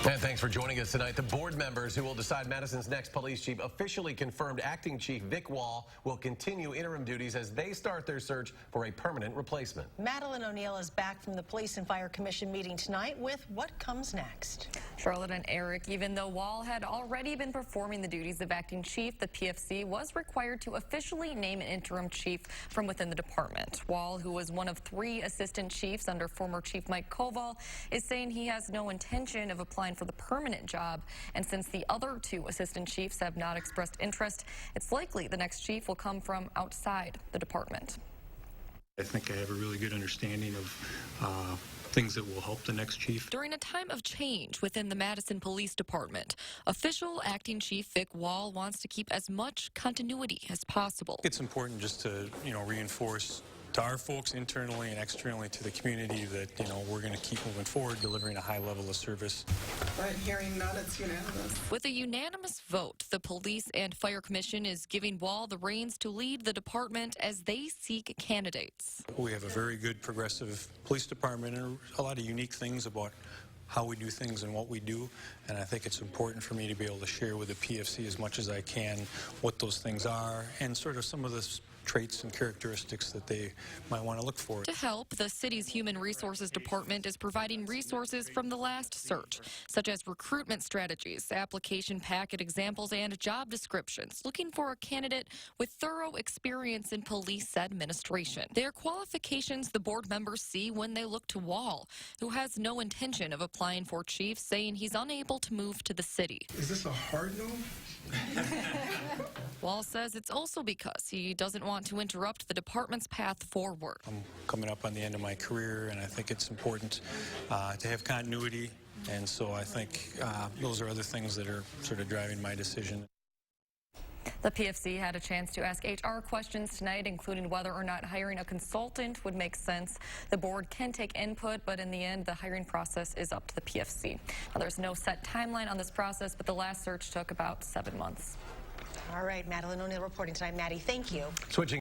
And thanks for joining us tonight. The board members who will decide Madison's next police chief officially confirmed acting Chief Vic Wahl will continue interim duties as they start their search for a permanent replacement. Madeline O'Neill is back from the Police and Fire Commission meeting tonight with what comes next. Charlotte and Eric, even though Wahl had already been performing the duties of acting chief, the PFC was required to officially name an interim chief from within the department. Wahl, who was one of 3 assistant chiefs under former Chief Mike Koval, is saying he has no intention of applying for the permanent job. And since the other 2 assistant chiefs have not expressed interest, it's likely the next chief will come from outside the department. I think I have a really good understanding of things that will help the next chief. During a time of change within the Madison Police Department, official acting Chief Vic Wahl wants to keep as much continuity as possible. It's important just to, reinforce to our folks internally and externally to the community that, we're going to keep moving forward, delivering a high level of service. But hearing none, it's unanimous. With a unanimous vote, the Police and Fire Commission is giving Wahl the reins to lead the department as they seek candidates. We have a very good progressive police department and a lot of unique things about how we do things and what we do, and I think it's important for me to be able to share with the PFC as much as I can what those things are and sort of some of the traits and characteristics that they might want to look for. To help, the city's Human Resources Department is providing resources from the last search, such as recruitment strategies, application packet examples, and job descriptions, looking for a candidate with thorough experience in police administration. Their qualifications the board members see when they look to Wahl, who has no intention of applying for chief, saying he's unable to move to the city. Is this a hard no? Wahl says it's also because he doesn't want to interrupt the department's path forward. I'm coming up on the end of my career, and I think it's important to have continuity, and so I think those are other things that are sort of driving my decision. The PFC had a chance to ask HR questions tonight, including whether or not hiring a consultant would make sense. The board can take input, but in the end, the hiring process is up to the PFC. Now, there's no set timeline on this process, but the last search took about 7 months. All right, Madeline O'Neill reporting tonight. Maddie, thank you. Switching